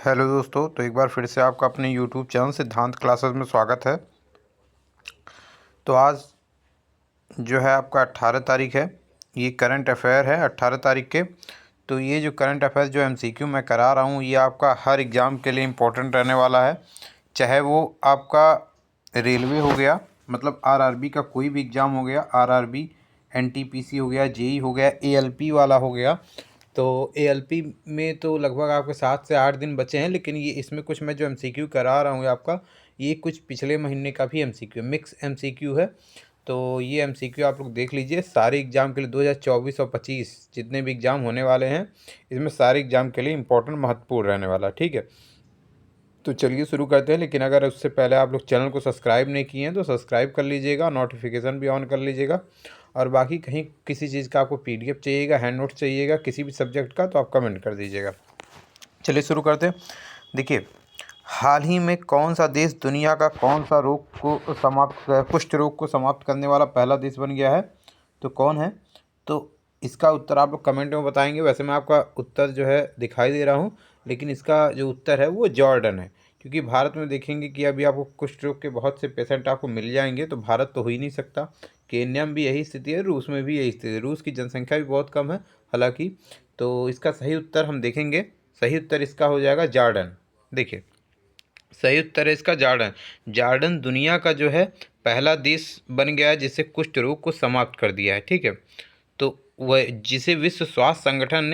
Hello दोस्तों, तो एक बार फिर से आपका अपने यूट्यूब चैनल सिद्धांत क्लासेस में स्वागत है। तो आज जो है आपका 18 तारीख है। ये करंट अफेयर है 18 तारीख के। तो ये जो करंट अफेयर जो एमसीक्यू मैं करा रहा हूँ, ये आपका हर एग्ज़ाम के लिए इम्पोर्टेंट रहने वाला है। चाहे वो आपका रेलवे हो गया, मतलब आरआरबी का कोई भी एग्ज़ाम हो गया, आरआरबी, एनटीपीसी हो गया, जेई हो गया, एएलपी वाला हो गया। तो एएलपी में तो लगभग आपके 7 से 8 दिन बचे हैं, लेकिन ये इसमें कुछ मैं जो एमसीक्यू करा रहा हूँ आपका, ये कुछ पिछले महीने का भी एमसीक्यू मिक्स एमसीक्यू है। तो ये एमसीक्यू आप लोग देख लीजिए सारे एग्ज़ाम के लिए 2024 और 25 जितने भी एग्ज़ाम होने वाले हैं, इसमें सारे एग्ज़ाम के लिए इम्पोर्टेंट महत्वपूर्ण रहने वाला है। ठीक है, तो चलिए शुरू करते हैं। लेकिन अगर उससे पहले आप लोग चैनल को सब्सक्राइब नहीं किए हैं तो सब्सक्राइब कर लीजिएगा, नोटिफिकेशन भी ऑन कर लीजिएगा। और बाकी कहीं किसी चीज़ का आपको पीडीएफ चाहिएगा, हैंड नोट चाहिएगा किसी भी सब्जेक्ट का, तो आप कमेंट कर दीजिएगा। चलिए शुरू करते हैं। देखिए, हाल ही में कौन सा देश दुनिया का कौन सा कुष्ठ रोग को समाप्त करने वाला पहला देश बन गया है? तो कौन है? तो इसका उत्तर आप लोग कमेंट में बताएंगे। वैसे मैं आपका उत्तर जो है दिखाई दे रहा हूँ, लेकिन इसका जो उत्तर है वो जॉर्डन है। क्योंकि भारत में देखेंगे कि अभी आपको कुष्ठ रोग के बहुत से पेशेंट आपको मिल जाएंगे, तो भारत तो हो ही नहीं सकता। केन्या में भी यही स्थिति है, रूस में भी यही स्थिति है। रूस की जनसंख्या भी बहुत कम है हालांकि। तो इसका सही उत्तर हम देखेंगे। सही उत्तर इसका हो जाएगा जॉर्डन। देखिए, सही उत्तर है इसका जॉर्डन। जॉर्डन दुनिया का जो है पहला देश बन गया है जिससे कुष्ठ रोग को समाप्त कर दिया है। ठीक है, तो वह जिसे विश्व स्वास्थ्य संगठन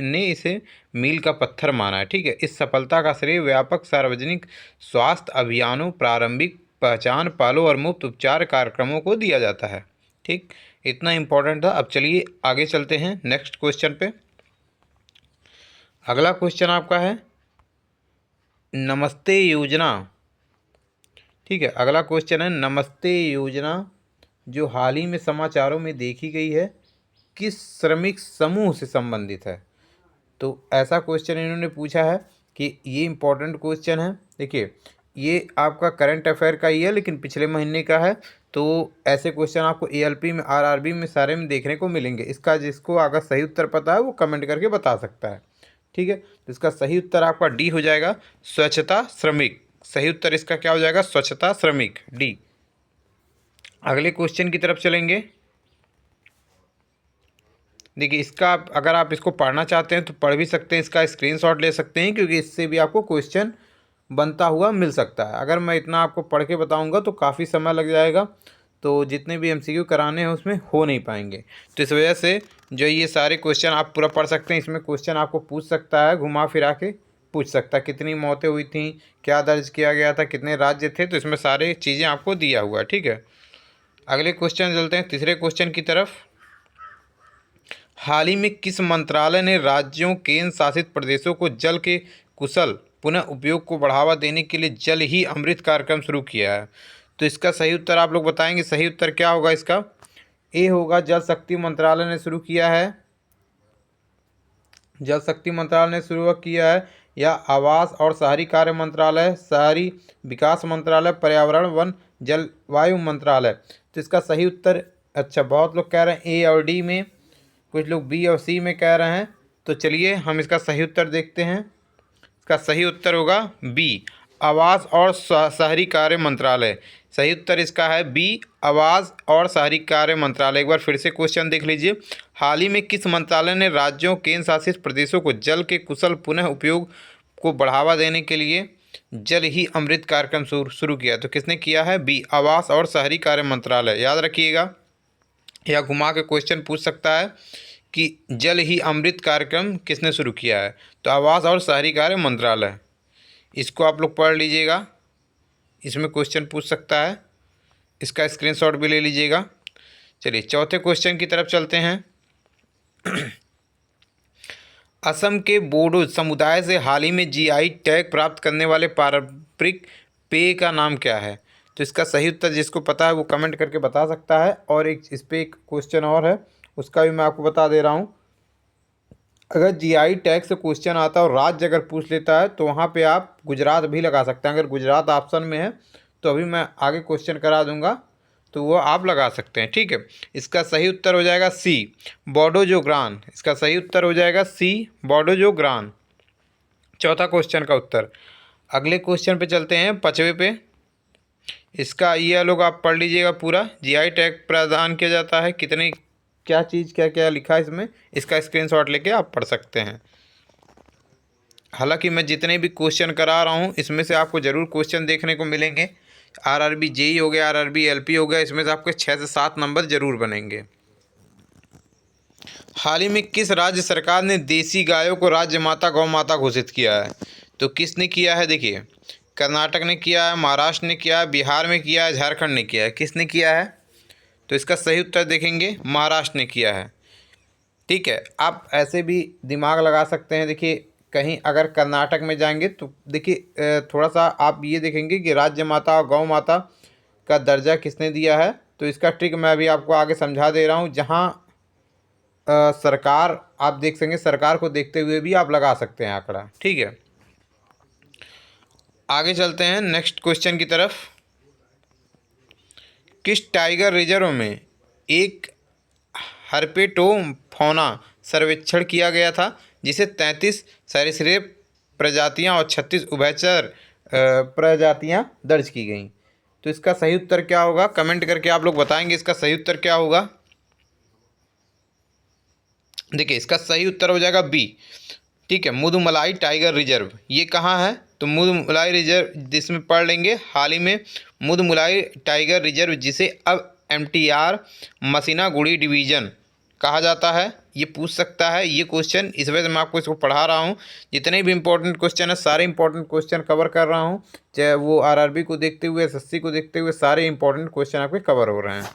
ने इसे मील का पत्थर माना है। ठीक है, इस सफलता का श्रेय व्यापक सार्वजनिक स्वास्थ्य अभियानों, प्रारंभिक पहचान पहलों और मुफ्त उपचार कार्यक्रमों को दिया जाता है। ठीक, इतना इम्पोर्टेंट था। अब चलिए आगे चलते हैं नेक्स्ट क्वेश्चन पे। अगला क्वेश्चन आपका है नमस्ते योजना। ठीक है, अगला क्वेश्चन है नमस्ते योजना जो हाल ही में समाचारों में देखी गई है, किस श्रमिक समूह से संबंधित है? तो ऐसा क्वेश्चन इन्होंने पूछा है कि ये इम्पोर्टेंट क्वेश्चन है। देखिए, ये आपका करंट अफेयर का ही है, लेकिन पिछले महीने का है। तो ऐसे क्वेश्चन आपको एएलपी में, आरआरबी में, सारे में देखने को मिलेंगे। इसका जिसको अगर सही उत्तर पता है वो कमेंट करके बता सकता है। ठीक है, तो इसका सही उत्तर आपका डी हो जाएगा, स्वच्छता श्रमिक। सही उत्तर इसका क्या हो जाएगा? स्वच्छता श्रमिक, डी। अगले क्वेश्चन की तरफ चलेंगे। देखिए, इसका अगर आप इसको पढ़ना चाहते हैं तो पढ़ भी सकते हैं, इसका स्क्रीनशॉट ले सकते हैं, क्योंकि इससे भी आपको क्वेश्चन बनता हुआ मिल सकता है। अगर मैं इतना आपको पढ़ के बताऊंगा तो काफ़ी समय लग जाएगा, तो जितने भी एमसीक्यू कराने हैं उसमें हो नहीं पाएंगे। तो इस वजह से जो ये सारे क्वेश्चन आप पूरा पढ़ सकते हैं। इसमें क्वेश्चन आपको पूछ सकता है, घुमा फिरा के पूछ सकता है, कितनी मौतें हुई थी, क्या दर्ज किया गया था, कितने राज्य थे, तो इसमें सारी चीज़ें आपको दिया हुआ है। ठीक है, अगले क्वेश्चन चलते हैं तीसरे क्वेश्चन की तरफ। हाल ही में किस मंत्रालय ने राज्यों, केंद्र शासित प्रदेशों को जल के कुशल पुनः उपयोग को बढ़ावा देने के लिए जल ही अमृत कार्यक्रम शुरू किया है? तो इसका सही उत्तर आप लोग बताएंगे। सही उत्तर क्या होगा इसका? ए होगा, जल शक्ति मंत्रालय ने शुरू किया है। जल शक्ति मंत्रालय ने शुरू किया है, या आवास और शहरी कार्य मंत्रालय, शहरी विकास मंत्रालय, पर्यावरण वन जलवायु मंत्रालय। तो इसका सही उत्तर, अच्छा, बहुत लोग कह रहे हैं ए और डी में, कुछ लोग बी और सी में कह रहे हैं। तो चलिए हम इसका सही उत्तर देखते हैं। इसका सही उत्तर होगा बी, आवास और शहरी कार्य मंत्रालय। सही उत्तर इसका है बी, आवास और शहरी कार्य मंत्रालय। एक बार फिर से क्वेश्चन देख लीजिए। हाल ही में किस मंत्रालय ने राज्यों, केंद्र शासित प्रदेशों को जल के कुशल पुनः उपयोग को बढ़ावा देने के लिए जल ही अमृत कार्यक्रम शुरू किया? तो किसने किया है? बी, आवास और शहरी कार्य मंत्रालय। याद रखिएगा, या घुमा के क्वेश्चन पूछ सकता है कि जल ही अमृत कार्यक्रम किसने शुरू किया है? तो आवास और शहरी कार्य मंत्रालय। इसको आप लोग पढ़ लीजिएगा, इसमें क्वेश्चन पूछ सकता है। इसका स्क्रीनशॉट भी ले लीजिएगा। चलिए चौथे क्वेश्चन की तरफ चलते हैं। असम के बोडो समुदाय से हाल ही में जीआई टैग प्राप्त करने वाले पारंपरिक पेय का नाम क्या है? तो इसका सही उत्तर जिसको पता है वो कमेंट करके बता सकता है। और एक इस पर एक क्वेश्चन और है, उसका भी मैं आपको बता दे रहा हूँ। अगर जीआई टैग से क्वेश्चन आता है और राज्य अगर पूछ लेता है तो वहाँ पे आप गुजरात भी लगा सकते हैं। अगर गुजरात ऑप्शन में है तो अभी मैं आगे क्वेश्चन करा दूंगा, तो वो आप लगा सकते हैं। ठीक है, इसका सही उत्तर हो जाएगा सी, बोडोजोग्रान। इसका सही उत्तर हो जाएगा सी, बोडोजोग्रान। चौथा क्वेश्चन का उत्तर। अगले क्वेश्चन पे चलते हैं, 5वें पे। इसका ये लोग आप पढ़ लीजिएगा पूरा। जीआई टैग प्रदान किया जाता है, कितनी क्या चीज़ क्या क्या लिखा है इसमें, इसका स्क्रीनशॉट लेके आप पढ़ सकते हैं। हालांकि मैं जितने भी क्वेश्चन करा रहा हूँ इसमें से आपको ज़रूर क्वेश्चन देखने को मिलेंगे। आरआरबी जेई हो गया, आरआरबी एलपी हो गया, इसमें से आपके 6 से 7 नंबर ज़रूर बनेंगे। हाल ही में किस राज्य सरकार ने देसी गायों को राज्य माता गौ माता घोषित किया है? तो किसने किया है? देखिए, कर्नाटक ने किया है, महाराष्ट्र ने किया है, बिहार में किया है, झारखंड ने किया है। किसने किया है? तो इसका सही उत्तर देखेंगे, महाराष्ट्र ने किया है। ठीक है, आप ऐसे भी दिमाग लगा सकते हैं। देखिए, कहीं अगर कर्नाटक में जाएंगे तो देखिए थोड़ा सा आप ये देखेंगे कि राज्य माता और गौ माता का दर्जा किसने दिया है। तो इसका ट्रिक मैं अभी आपको आगे समझा दे रहा हूँ। जहाँ सरकार, आप देख सकेंगे, सरकार को देखते हुए भी आप लगा सकते हैं आंकड़ा। ठीक है, आगे चलते हैं नेक्स्ट क्वेश्चन की तरफ। किस टाइगर रिजर्व में एक हर्पेटोफौना सर्वेक्षण किया गया था, जिसे 33 सरीसृप प्रजातियां और 36 उभयचर प्रजातियां दर्ज की गईं? तो इसका सही उत्तर क्या होगा? कमेंट करके आप लोग बताएंगे इसका सही उत्तर क्या होगा। देखिए, इसका सही उत्तर हो जाएगा बी। ठीक है, मुदुमलाई टाइगर रिजर्व ये कहाँ है? तो मुदुमलाई रिजर्व जिसमें पढ़ लेंगे, हाल ही में मुदुमलाई टाइगर रिजर्व, जिसे अब MTR मसीनागुड़ी डिवीज़न कहा जाता है, ये पूछ सकता है ये क्वेश्चन। इस वजह से मैं आपको इसको पढ़ा रहा हूँ। जितने भी इंपॉर्टेंट क्वेश्चन है सारे इंपॉर्टेंट क्वेश्चन कवर कर रहा हूँ, चाहे वो आरआरबी को देखते हुए, SSC को देखते हुए, सारे इंपॉर्टेंट क्वेश्चन आपके कवर हो रहे हैं।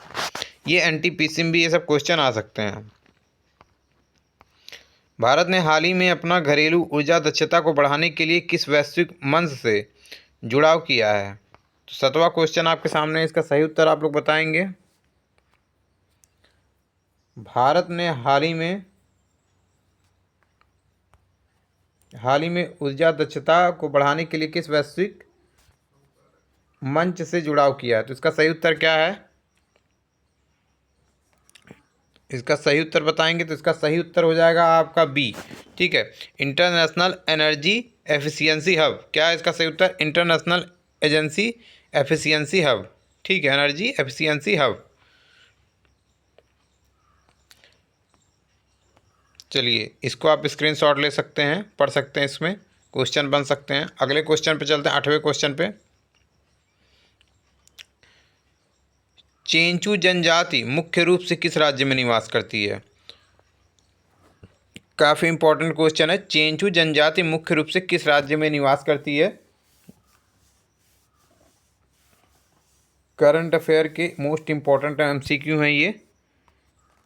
ये NTPC में भी ये सब क्वेश्चन आ सकते हैं। भारत ने हाल ही में अपना घरेलू ऊर्जा दक्षता को बढ़ाने के लिए किस वैश्विक मंच से जुड़ाव किया है? तो 7वां क्वेश्चन आपके सामने, इसका सही उत्तर आप लोग बताएंगे। भारत ने हाल ही में ऊर्जा दक्षता को बढ़ाने के लिए किस वैश्विक मंच से जुड़ाव किया है? तो इसका सही उत्तर क्या है? इसका सही उत्तर बताएंगे तो इसका सही उत्तर हो जाएगा आपका बी। ठीक है, इंटरनेशनल एनर्जी एफिशिएंसी हब। क्या है इसका सही उत्तर? International agency efficiency hub. ठीक है, एनर्जी एफिशिएंसी हब। चलिए, इसको आप स्क्रीनशॉट ले सकते हैं, पढ़ सकते हैं, इसमें क्वेश्चन बन सकते हैं। अगले क्वेश्चन पे चलते हैं, 8वें क्वेश्चन पे। चेंचू जनजाति मुख्य रूप से किस राज्य में निवास करती है? काफ़ी इंपॉर्टेंट क्वेश्चन है। चेंचू जनजाति मुख्य रूप से किस राज्य में निवास करती है? करंट अफेयर के मोस्ट इम्पॉर्टेंट MCQ हैं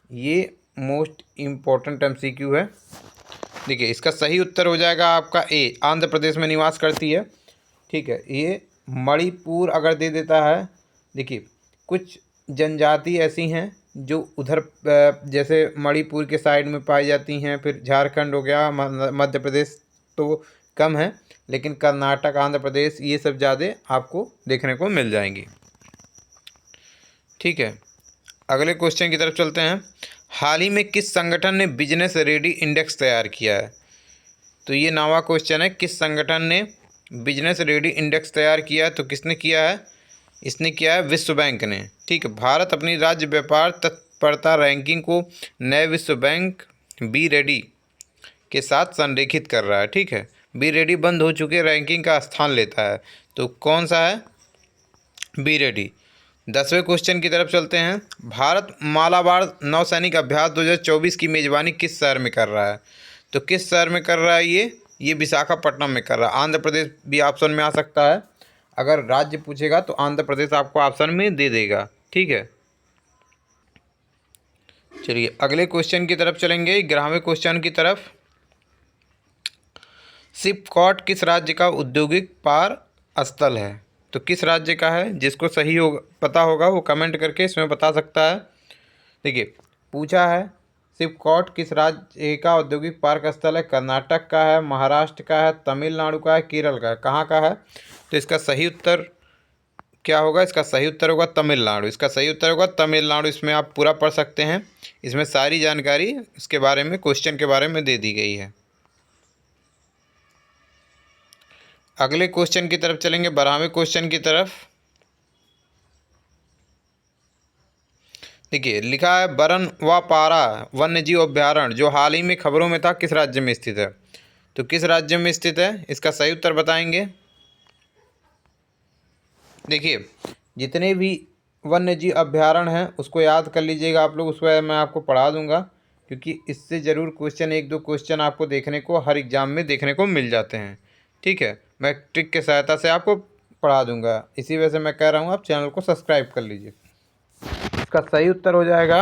ये मोस्ट इम्पॉर्टेंट MCQ है। देखिए, इसका सही उत्तर हो जाएगा आपका ए, आंध्र प्रदेश में निवास करती है। ठीक है, ये मणिपुर अगर दे देता है। देखिए, कुछ जनजाति ऐसी हैं जो उधर जैसे मणिपुर के साइड में पाई जाती हैं, फिर झारखंड हो गया, मध्य प्रदेश तो कम है, लेकिन कर्नाटक, आंध्र प्रदेश, ये सब ज़्यादा आपको देखने को मिल जाएंगी। ठीक है, अगले क्वेश्चन की तरफ चलते हैं। हाल ही में किस संगठन ने बिजनेस रेडी इंडेक्स तैयार किया है? तो ये 9वां क्वेश्चन है, किस संगठन ने बिजनेस रेडी इंडेक्स तैयार किया है? तो किसने किया है? इसने किया है विश्व बैंक ने। ठीक है, भारत अपनी राज्य व्यापार तत्परता रैंकिंग को नए विश्व बैंक बी रेडी के साथ संरेखित कर रहा है। ठीक है, बी रेडी बंद हो चुके रैंकिंग का स्थान लेता है। तो कौन सा है? Be ready. 10वें क्वेश्चन की तरफ चलते हैं। भारत मालाबार नौसैनिक अभ्यास 2024 की मेज़बानी किस शहर में कर रहा है? तो किस शहर में कर रहा है ये विशाखापट्टनम में कर रहा है। आंध्र प्रदेश भी ऑप्शन में आ सकता है, अगर राज्य पूछेगा तो आंध्र प्रदेश आपको ऑप्शन में दे देगा। ठीक है, चलिए अगले क्वेश्चन की तरफ चलेंगे, 11वें क्वेश्चन की तरफ। सिपकॉट किस राज्य का औद्योगिक पार स्थल है? तो किस राज्य का है? जिसको सही होगा, पता होगा, वो कमेंट करके इसमें बता सकता है। देखिए, पूछा है सिपकॉट किस राज्य का औद्योगिक पार्क स्थल है? कर्नाटक का है, महाराष्ट्र का है, तमिलनाडु का है, केरल का है, कहाँ का है? तो इसका सही उत्तर क्या होगा? इसका सही उत्तर होगा तमिलनाडु। इसका सही उत्तर होगा तमिलनाडु। इसमें आप पूरा पढ़ सकते हैं, इसमें सारी जानकारी इसके बारे में, क्वेश्चन के बारे में दे दी गई है। अगले क्वेश्चन की तरफ चलेंगे, 12वें क्वेश्चन की तरफ। देखिए लिखा है बरन व पारा वन्य जीव अभ्यारण्य जो हाल ही में खबरों में था किस राज्य में स्थित है। तो किस राज्य में स्थित है, इसका सही उत्तर बताएंगे। देखिए जितने भी वन्य जीव अभ्यारण्य हैं उसको याद कर लीजिएगा आप लोग, उस पर मैं आपको पढ़ा दूंगा, क्योंकि इससे ज़रूर क्वेश्चन, एक दो क्वेश्चन आपको देखने को हर एग्ज़ाम में देखने को मिल जाते हैं। ठीक है, मैं ट्रिक के सहायता से आपको पढ़ा दूंगा, इसी वजह से मैं कह रहा हूँ आप चैनल को सब्सक्राइब कर लीजिए। इसका सही उत्तर हो जाएगा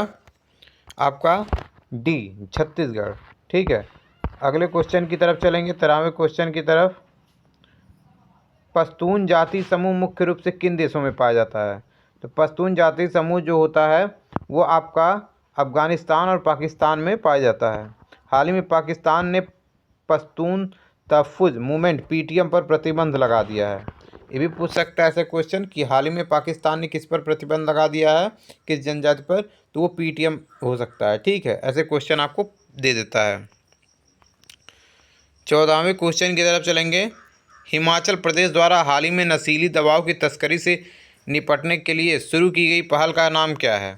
आपका डी, छत्तीसगढ़। ठीक है, अगले क्वेश्चन की तरफ चलेंगे, 13वें क्वेश्चन की तरफ। पश्तून जाति समूह मुख्य रूप से किन देशों में पाया जाता है। तो पश्तून जाति समूह जो होता है वो आपका अफ़गानिस्तान और पाकिस्तान में पाया जाता है। हाल ही में पाकिस्तान ने पश्तून तहफ़्फ़ुज़ मूवमेंट पीटीएम पर प्रतिबंध लगा दिया है। ये भी पूछ सकता है ऐसे क्वेश्चन कि हाल ही में पाकिस्तान ने किस पर प्रतिबंध लगा दिया है, किस जनजाति पर, तो वो पीटीएम हो सकता है। ठीक है, ऐसे क्वेश्चन आपको दे देता है। 14वें क्वेश्चन की तरफ चलेंगे। हिमाचल प्रदेश द्वारा हाल ही में नशीली दवाओं की तस्करी से निपटने के लिए शुरू की गई पहल का नाम क्या है।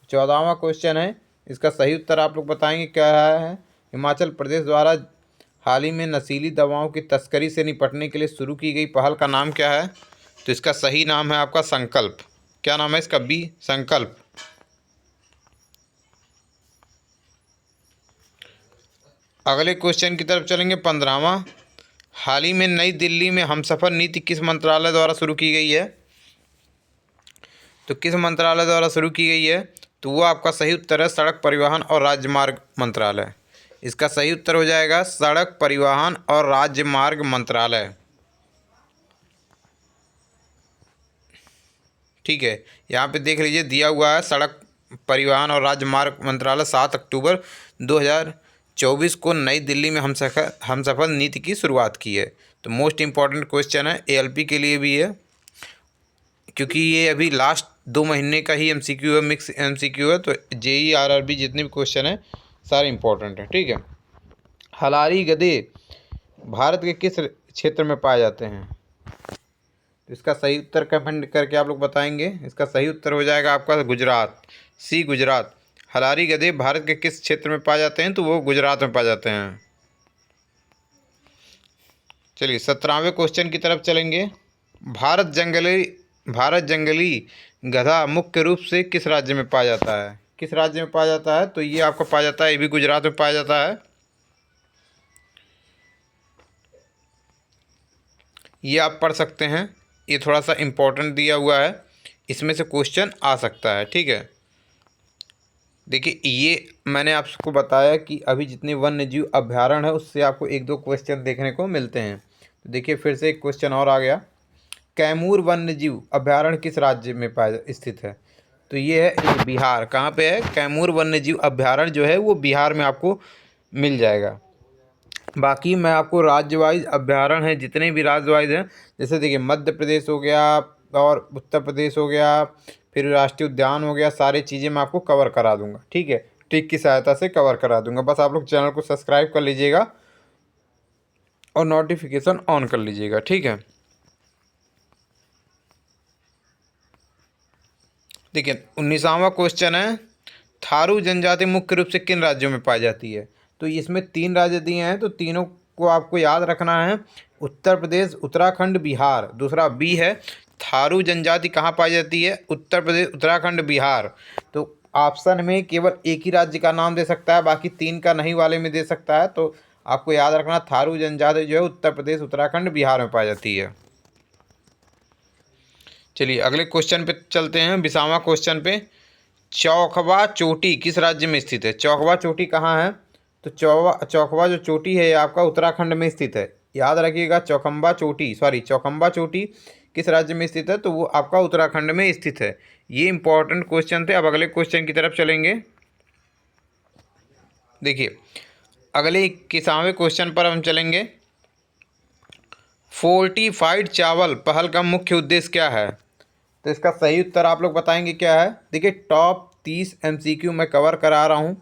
14वां क्वेश्चन है, इसका सही उत्तर आप लोग बताएंगे क्या है। हिमाचल प्रदेश द्वारा हाल ही में नशीली दवाओं की तस्करी से निपटने के लिए शुरू की गई पहल का नाम क्या है। तो इसका सही नाम है आपका संकल्प। क्या नाम है इसका, बी, संकल्प। अगले क्वेश्चन की तरफ चलेंगे, 15वां। हाल ही में नई दिल्ली में हमसफ़र नीति किस मंत्रालय द्वारा शुरू की गई है। तो किस मंत्रालय द्वारा शुरू की गई है, तो वो आपका सही उत्तर है सड़क परिवहन और राजमार्ग मंत्रालय। इसका सही उत्तर हो जाएगा सड़क परिवहन और राजमार्ग मंत्रालय। ठीक है, यहाँ पे देख लीजिए दिया हुआ है सड़क परिवहन और राजमार्ग मंत्रालय 7 अक्टूबर 2024 को नई दिल्ली में हमसफ़र नीति की शुरुआत की है। तो मोस्ट इम्पॉर्टेंट क्वेश्चन है, एएलपी के लिए भी है, क्योंकि ये अभी लास्ट 2 महीने का ही एमसीक्यू है, मिक्स एमसीक्यू है। तो जेई आरआरबी जितने भी क्वेश्चन हैं सारे इंपॉर्टेंट हैं। ठीक है, हलारी गधे भारत के किस क्षेत्र में पाए जाते हैं। तो इसका सही उत्तर कमेंट करके आप लोग बताएंगे। इसका सही उत्तर हो जाएगा आपका गुजरात, सी, गुजरात। हलारी गधे भारत के किस क्षेत्र में पाए जाते हैं, तो वो गुजरात में पाए जाते हैं। चलिए 17वें क्वेश्चन की तरफ चलेंगे। भारत जंगली गधा मुख्य रूप से किस राज्य में पाया जाता है। किस राज्य में पाया जाता है, तो ये आपको पाया जाता है, ये भी गुजरात में पाया जाता है। ये आप पढ़ सकते हैं, ये थोड़ा सा इम्पोर्टेंट दिया हुआ है, इसमें से क्वेश्चन आ सकता है। ठीक है, देखिए ये मैंने आपको बताया कि अभी जितने वन्य जीव अभ्यारण्य है उससे आपको एक दो क्वेश्चन देखने को मिलते हैं। तो देखिए फिर से एक क्वेश्चन और आ गया, कैमूर वन्य जीव अभ्यारण्य किस राज्य में पाया स्थित है। तो ये है बिहार। कहाँ पे है, कैमूर वन्य जीव अभ्यारण्य जो है वो बिहार में आपको मिल जाएगा। बाकी मैं आपको राज्य वाइज अभ्यारण्य है जितने भी राज्य वाइज हैं, जैसे देखिए मध्य प्रदेश हो गया और उत्तर प्रदेश हो गया, फिर राष्ट्रीय उद्यान हो गया, सारी चीज़ें मैं आपको कवर करा दूंगा। ठीक है, ट्रिक की सहायता से कवर करा दूंगा। बस आप लोग चैनल को सब्सक्राइब कर लीजिएगा और नोटिफिकेशन ऑन कर लीजिएगा। ठीक है, देखिए 19वां क्वेश्चन है, थारू जनजाति मुख्य रूप से किन राज्यों में पाई जाती है। तो इसमें 3 राज्य दिए हैं, तो तीनों को आपको याद रखना है, उत्तर प्रदेश, उत्तराखंड, बिहार। दूसरा बी है, थारू जनजाति कहाँ पाई जाती है, उत्तर प्रदेश, उत्तराखंड, बिहार। तो ऑप्शन में केवल एक ही राज्य का नाम दे सकता है, बाकी 3 का नहीं वाले में दे सकता है। तो आपको याद रखना थारू जनजाति जो है उत्तर प्रदेश, उत्तराखंड, बिहार में पाई जाती है। चलिए अगले क्वेश्चन पे चलते हैं, 20वां क्वेश्चन पे। चौखवा चोटी किस राज्य में स्थित है। चौखवा चोटी कहाँ है, तो चौखवा जो चोटी है ये आपका उत्तराखंड में स्थित है। याद रखिएगा, चौखम्बा चोटी किस राज्य में स्थित है, तो वो आपका उत्तराखंड में स्थित है। ये इंपॉर्टेंट क्वेश्चन थे। अब अगले क्वेश्चन की तरफ चलेंगे। देखिए अगले 21वें क्वेश्चन पर हम चलेंगे। फोर्टिफाइड चावल पहल का मुख्य उद्देश्य क्या है। तो इसका सही उत्तर आप लोग बताएंगे क्या है। देखिए टॉप 30 एमसीक्यू मैं कवर करा रहा हूँ,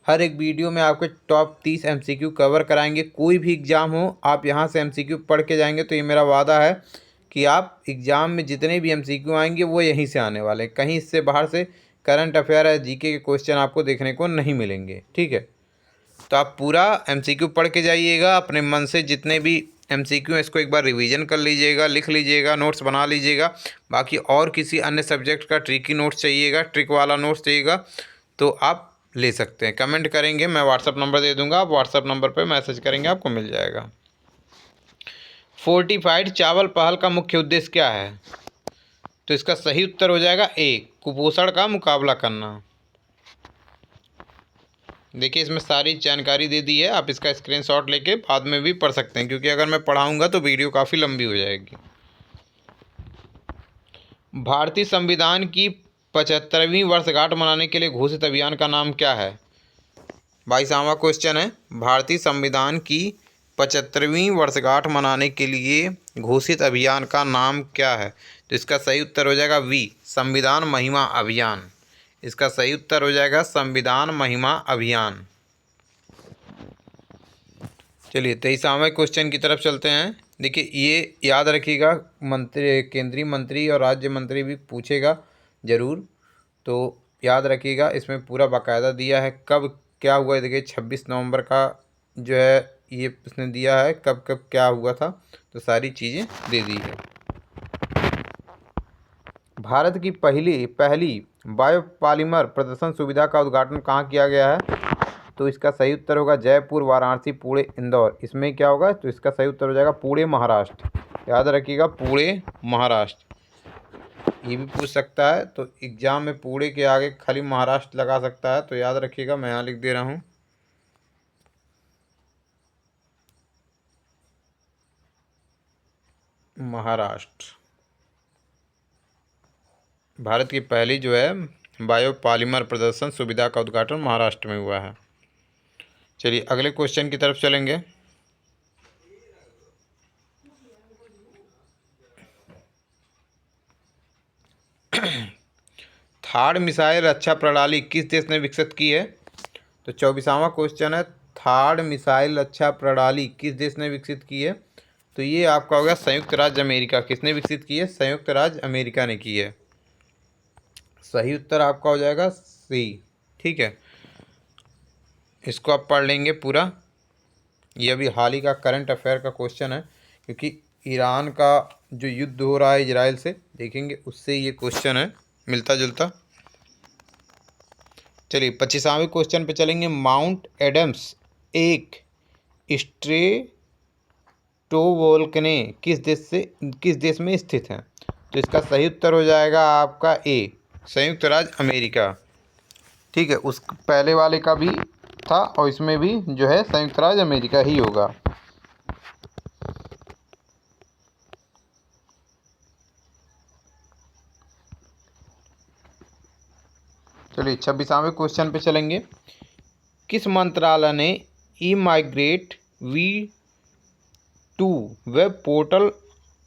हर एक वीडियो में आपके टॉप 30 MCQ कवर कराएंगे। कोई भी एग्ज़ाम हो आप यहाँ से MCQ पढ़ के जाएंगे तो ये मेरा वादा है कि आप एग्ज़ाम में जितने भी MCQ आएंगे वो यहीं से आने वाले, कहीं इससे बाहर से करंट अफेयर या जीके के क्वेश्चन आपको देखने को नहीं मिलेंगे। ठीक है, तो आप पूरा MCQ पढ़ के जाइएगा, अपने मन से जितने भी MCQ है इसको एक बार रिवीजन कर लीजिएगा, लिख लीजिएगा, नोट्स बना लीजिएगा। बाकी और किसी अन्य सब्जेक्ट का ट्रिकी नोट्स चाहिएगा, ट्रिक वाला नोट्स चाहिएगा तो आप ले सकते हैं, कमेंट करेंगे, मैं व्हाट्सअप नंबर दे दूंगा, आप व्हाट्सअप नंबर पर मैसेज करेंगे, आपको मिल जाएगा। फोर्टिफाइड चावल पहल का मुख्य उद्देश्य क्या है? तो इसका सही उत्तर हो जाएगा ए, कुपोषण का मुकाबला करना। देखिए इसमें सारी जानकारी दे दी है, आप इसका स्क्रीनशॉट लेके बाद में भी पढ़ सकते हैं, क्योंकि अगर मैं पढ़ाऊँगा तो वीडियो काफ़ी लंबी हो जाएगी। भारतीय संविधान की 75वीं वर्षगांठ मनाने के लिए घोषित अभियान का नाम क्या है? 22वां क्वेश्चन है, भारतीय संविधान की 75वीं वर्षगांठ मनाने के लिए घोषित अभियान का नाम क्या है? तो इसका सही उत्तर हो जाएगा वी, संविधान महिमा अभियान। इसका सही उत्तर हो जाएगा संविधान महिमा अभियान। चलिए 23वां क्वेश्चन की तरफ चलते हैं। देखिए ये याद रखिएगा, मंत्री, केंद्रीय मंत्री और राज्य मंत्री भी पूछेगा ज़रूर, तो याद रखिएगा। इसमें पूरा बाकायदा दिया है कब क्या हुआ है। देखिए 26 नवंबर का जो है ये इसने दिया है, कब कब क्या हुआ था, तो सारी चीज़ें दे दी है। भारत की पहली बायोपॉलिमर प्रदर्शन सुविधा का उद्घाटन कहाँ किया गया है? तो इसका सही उत्तर होगा जयपुर, वाराणसी, पुणे, इंदौर। इसमें क्या होगा? तो इसका सही उत्तर हो जाएगा पुणे, महाराष्ट्र। याद रखिएगा पुणे, महाराष्ट्र। ये भी पूछ सकता है, तो एग्जाम में पुणे के आगे खाली महाराष्ट्र लगा सकता है, तो याद रखिएगा, मैं यहाँ लिख दे रहा हूँ महाराष्ट्र। भारत की पहली जो है बायोपॉलिमर प्रदर्शन सुविधा का उद्घाटन महाराष्ट्र में हुआ है। चलिए अगले क्वेश्चन की तरफ चलेंगे। थार्ड मिसाइल रक्षा प्रणाली किस देश ने विकसित की है? तो 24वां क्वेश्चन है, थार्ड मिसाइल रक्षा प्रणाली किस देश ने विकसित की है? तो ये आपका होगा संयुक्त राज्य अमेरिका। किसने विकसित की है? संयुक्त राज्य अमेरिका ने की है। सही उत्तर आपका हो जाएगा सी। ठीक है, इसको आप पढ़ लेंगे पूरा। ये अभी हाल ही का करंट अफेयर का क्वेश्चन है, क्योंकि ईरान का जो युद्ध हो रहा है इजराइल से, देखेंगे उससे ये क्वेश्चन है मिलता जुलता। चलिए 25वें क्वेश्चन पे चलेंगे। माउंट एडम्स एक स्ट्रेटोवोल्कने किस देश में स्थित है? तो इसका सही उत्तर हो जाएगा आपका ए, संयुक्त राज्य अमेरिका। ठीक है, उस पहले वाले का भी था और इसमें भी जो है संयुक्त राज्य अमेरिका ही होगा। चलिए 26वें क्वेश्चन पे चलेंगे। किस मंत्रालय ने ई-माइग्रेट V2 वेब पोर्टल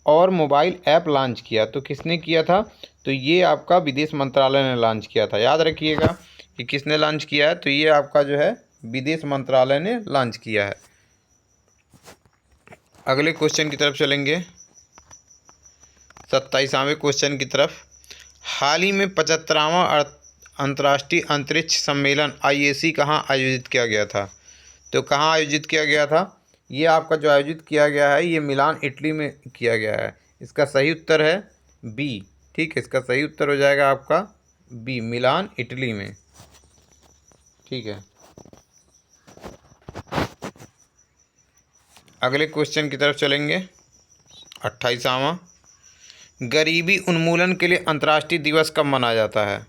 और मोबाइल ऐप लॉन्च किया? तो किसने किया था? तो ये आपका विदेश मंत्रालय ने लॉन्च किया था। याद रखिएगा कि किसने लॉन्च किया है, तो ये आपका जो है विदेश मंत्रालय ने लॉन्च किया है। अगले क्वेश्चन की तरफ चलेंगे, 27वें क्वेश्चन की तरफ। हाल ही में 75वां अंतर्राष्ट्रीय अंतरिक्ष सम्मेलन IAC कहाँ आयोजित किया गया था? तो कहाँ आयोजित किया गया था? ये आपका जो आयोजित किया गया है ये मिलान, इटली में किया गया है। इसका सही उत्तर है बी। ठीक है, इसका सही उत्तर हो जाएगा आपका बी, मिलान, इटली में। ठीक है, अगले क्वेश्चन की तरफ चलेंगे, 28वां। गरीबी उन्मूलन के लिए अंतर्राष्ट्रीय दिवस कब मनाया जाता है?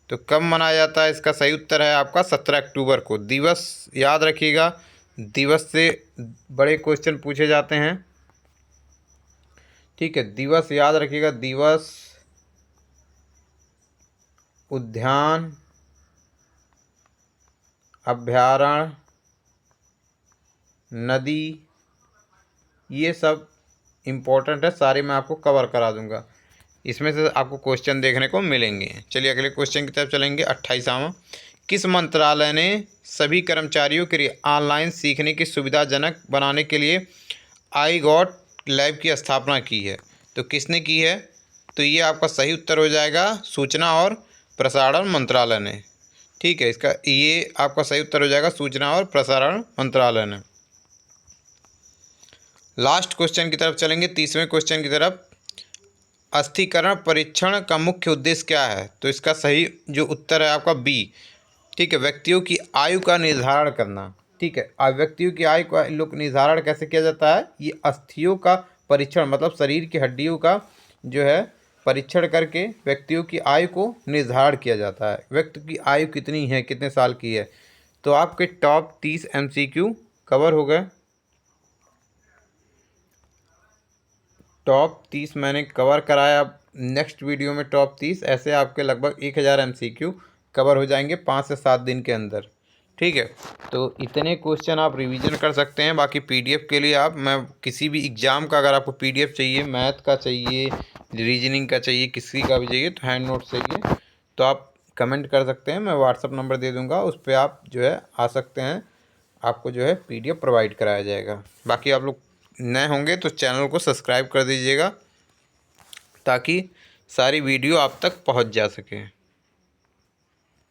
तो कब मनाया जाता है? इसका सही उत्तर है आपका 17 अक्टूबर को। दिवस याद रखिएगा, दिवस से बड़े क्वेश्चन पूछे जाते हैं। ठीक है, दिवस याद रखिएगा, दिवस, उद्यान, अभ्यारण्य, नदी, ये सब इम्पोर्टेंट है, सारे मैं आपको कवर करा दूंगा, इसमें से आपको क्वेश्चन देखने को मिलेंगे। चलिए अगले क्वेश्चन की तरफ चलेंगे, 28वां। किस मंत्रालय ने सभी कर्मचारियों के लिए ऑनलाइन सीखने की सुविधाजनक बनाने के लिए iGOT लैब की स्थापना की है? तो किसने की है? तो ये आपका सही उत्तर हो जाएगा सूचना और प्रसारण मंत्रालय ने। ठीक है, इसका ये आपका सही उत्तर हो जाएगा सूचना और प्रसारण मंत्रालय ने। लास्ट क्वेश्चन की तरफ चलेंगे, तीसवें क्वेश्चन की तरफ। अस्थिकरण परीक्षण का मुख्य उद्देश्य क्या है? तो इसका सही जो उत्तर है आपका बी। ठीक है, व्यक्तियों की आयु का निर्धारण करना। ठीक है, अब व्यक्तियों की आयु का लोग निर्धारण कैसे किया जाता है? ये अस्थियों का परीक्षण, मतलब शरीर की हड्डियों का जो है परीक्षण करके व्यक्तियों की आयु को निर्धारण किया जाता है। व्यक्ति की आयु कितनी है, कितने साल की है। तो आपके टॉप 30 MCQ कवर हो गए। टॉप 30 मैंने कवर कराया। अब नेक्स्ट वीडियो में टॉप 30 ऐसे आपके लगभग 1000 MCQ कवर हो जाएंगे 5 से 7 दिन के अंदर। ठीक है, तो इतने क्वेश्चन आप रिवीजन कर सकते हैं। बाकी PDF के लिए आप, मैं किसी भी एग्ज़ाम का अगर आपको PDF चाहिए, मैथ का चाहिए, रीजनिंग का चाहिए, किसी का भी चाहिए, तो हैंड नोट चाहिए, तो आप कमेंट कर सकते हैं। मैं व्हाट्सअप नंबर दे दूँगा, उस पर आप जो है आ सकते हैं। आपको जो है PDF प्रोवाइड कराया जाएगा। बाकी आप लोग नए होंगे तो चैनल को सब्सक्राइब कर दीजिएगा ताकि सारी वीडियो आप तक पहुंच जा सके।